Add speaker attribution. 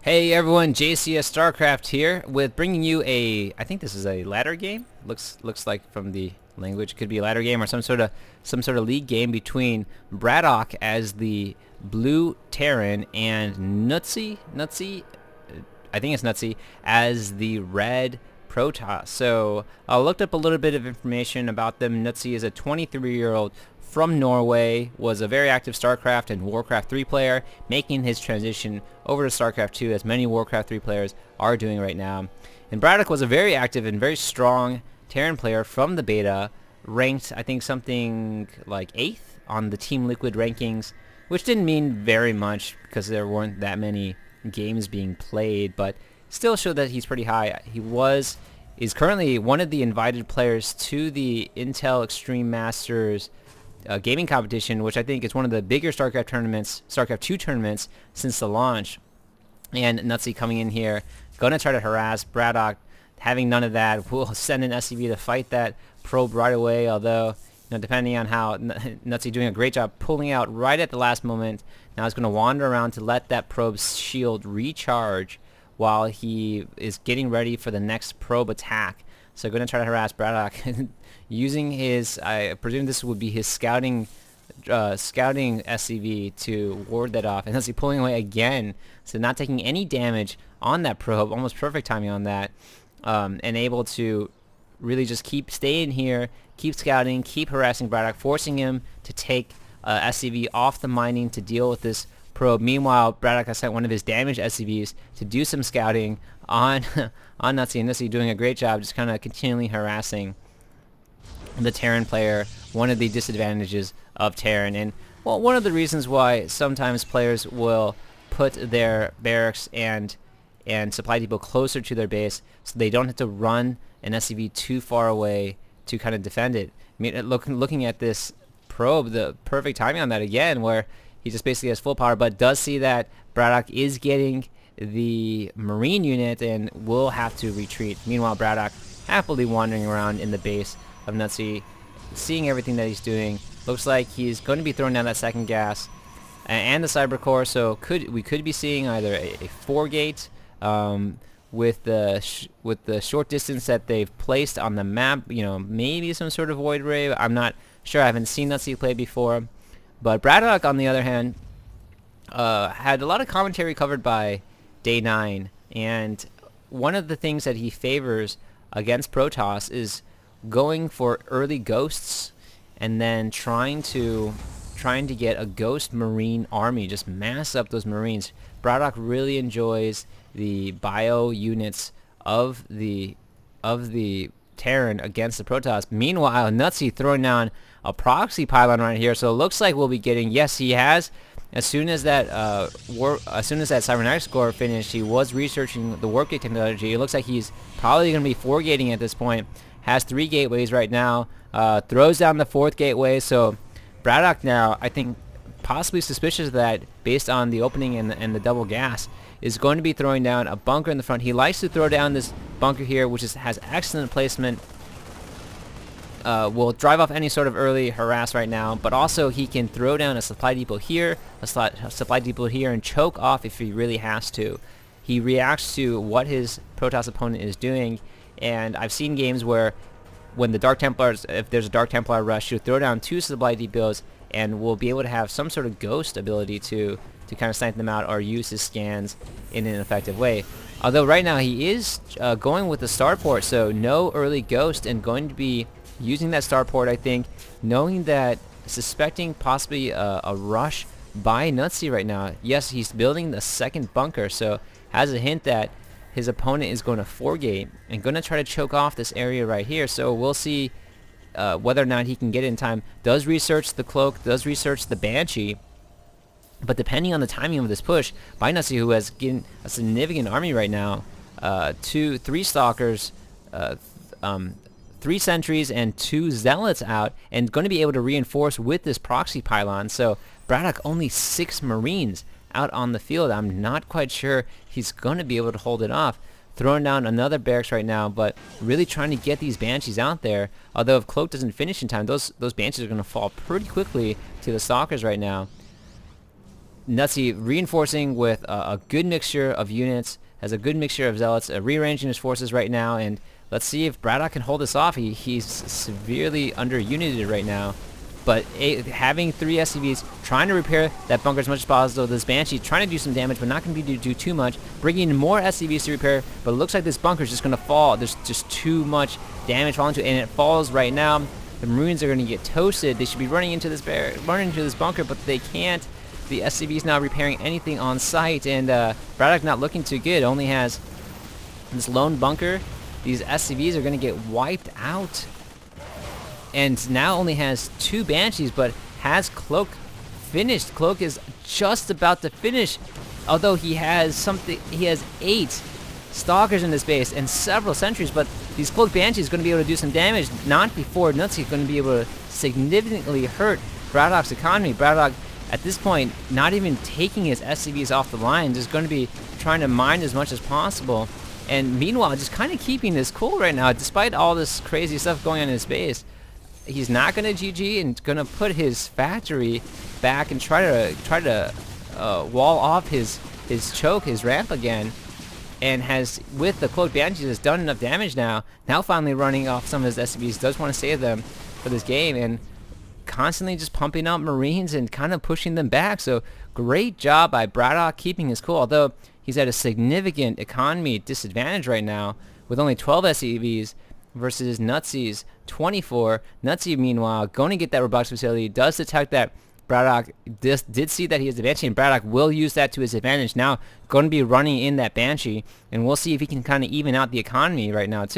Speaker 1: Hey everyone, JCS Starcraft here with bringing you I think this is a ladder game. Looks like from the language could be a ladder game or some sort of league game between BratOK as the blue Terran and Knutzi, I think it's Knutzi as the red Protoss. So I looked up a little bit of information about them. Knutzi is a 23-year-old from Norway, was a very active StarCraft and Warcraft 3 player, making his transition over to StarCraft 2 as many Warcraft 3 players are doing right now. And BratOK was a very active and very strong Terran player from the beta, ranked I think something like 8th on the Team Liquid rankings, which didn't mean very much because there weren't that many games being played, but still showed that he's pretty high. Is currently one of the invited players to the Intel Extreme Masters gaming competition, which I think is one of the bigger StarCraft 2 tournaments since the launch. And Knutzi coming in here, gonna try to harass BratOK. Having none of that, we'll send an SCV to fight that probe right away, although depending on how Knutzi doing a great job pulling out right at the last moment. Now he's going to wander around to let that probe's shield recharge while he is getting ready for the next probe attack. So going to try to harass BratOK using his, I presume this would be his scouting SCV to ward that off. And Knutzi pulling away again, so not taking any damage on that probe, almost perfect timing on that, and able to really just keep staying here, keep scouting, keep harassing BratOK, forcing him to take SCV off the mining to deal with this probe. Meanwhile, BratOK has sent one of his damaged SCVs to do some scouting on on Knutzi, and Knutzi doing a great job just kind of continually harassing the Terran player, one of the disadvantages of Terran. And well, one of the reasons why sometimes players will put their barracks and supply depot closer to their base so they don't have to run an SCV too far away to kind of defend it. I mean, looking at this probe, the perfect timing on that again, where he just basically has full power, but does see that BratOK is getting the Marine unit and will have to retreat. Meanwhile, BratOK happily wandering around in the base of Knutzi, seeing everything that he's doing. Looks like he's going to be throwing down that second gas and the cyber core, so we could be seeing either a 4-gate with the short distance that they've placed on the map, maybe some sort of void ray. I'm not sure. I haven't seen Knutzi play before. But BratOK, on the other hand, had a lot of commentary covered by Day 9, and one of the things that he favors against Protoss is going for early ghosts and then trying to get a ghost marine army, just mass up those marines. BratOK really enjoys the bio units of the Terran against the Protoss. Meanwhile, Knutzi throwing down a proxy pylon right here. So it looks like we'll be getting, yes, he has. As soon as that cybernetic score finished, he was researching the warp gate technology. It looks like he's probably going to be 4-gating at this point. Has 3 gateways right now. Throws down the 4th gateway. So BratOK now, I think, possibly suspicious of that based on the opening and the double gas, is going to be throwing down a bunker in the front. He likes to throw down this bunker here, which has excellent placement. Will drive off any sort of early harass right now, but also he can throw down a supply depot here, and choke off if he really has to. He reacts to what his Protoss opponent is doing, and I've seen games where when the Dark Templars, if there's a Dark Templar rush, he'll throw down 2 supply depots and will be able to have some sort of ghost ability to kind of snipe them out or use his scans in an effective way. Although right now he is going with the starport, so no early ghost, and going to be using that starport, I think, knowing that, suspecting possibly a rush by Knutzi right now. Yes, he's building the second bunker, so has a hint that his opponent is going to 4-gate and going to try to choke off this area right here. So we'll see whether or not he can get it in time. Does research the cloak, does research the Banshee, but depending on the timing of this push by Knutzi, who has getting a significant army right now, 3 stalkers, 3 sentries, and 2 zealots out, and going to be able to reinforce with this proxy pylon. So BratOK only 6 marines out on the field. I'm not quite sure he's going to be able to hold it off. Throwing down another barracks right now, but really trying to get these Banshees out there. Although if Cloak doesn't finish in time, those Banshees are going to fall pretty quickly to the Stalkers right now. Knutzi reinforcing with a good mixture of units, has a good mixture of zealots, rearranging his forces right now, and let's see if BratOK can hold this off. He's severely under-united right now. But having 3 SCVs, trying to repair that bunker as much as possible. This Banshee trying to do some damage, but not going to be do too much. Bringing in more SCVs to repair, but it looks like this bunker is just going to fall. There's just too much damage falling to it, and it falls right now. The Marines are going to get toasted. They should be running into this bunker, but they can't. The SCV is now repairing anything on site, and BratOK not looking too good. Only has this lone bunker. These SCVs are going to get wiped out. And now only has 2 Banshees, but has Cloak finished. Cloak is just about to finish, although he has 8 Stalkers in this base and several sentries, but these Cloak Banshees are going to be able to do some damage, not before Knutzi is going to be able to significantly hurt BratOK's economy. BratOK, at this point, not even taking his SCVs off the line, just going to be trying to mine as much as possible. And meanwhile, just kind of keeping this cool right now, despite all this crazy stuff going on in his base. He's not going to GG and going to put his factory back and try to wall off his choke, his ramp again, and has, with the Cloaked Banshees, has done enough damage now. Now finally running off some of his SCVs, does want to save them for this game, and constantly just pumping out Marines and kind of pushing them back. So great job by BratOK keeping his cool, although he's at a significant economy disadvantage right now with only 12 SCVs versus Knutzi's 24. Knutzi, meanwhile, going to get that robotics facility, does detect that BratOK did see that he is the Banshee, and BratOK will use that to his advantage. Now going to be running in that Banshee, and we'll see if he can kind of even out the economy right now too.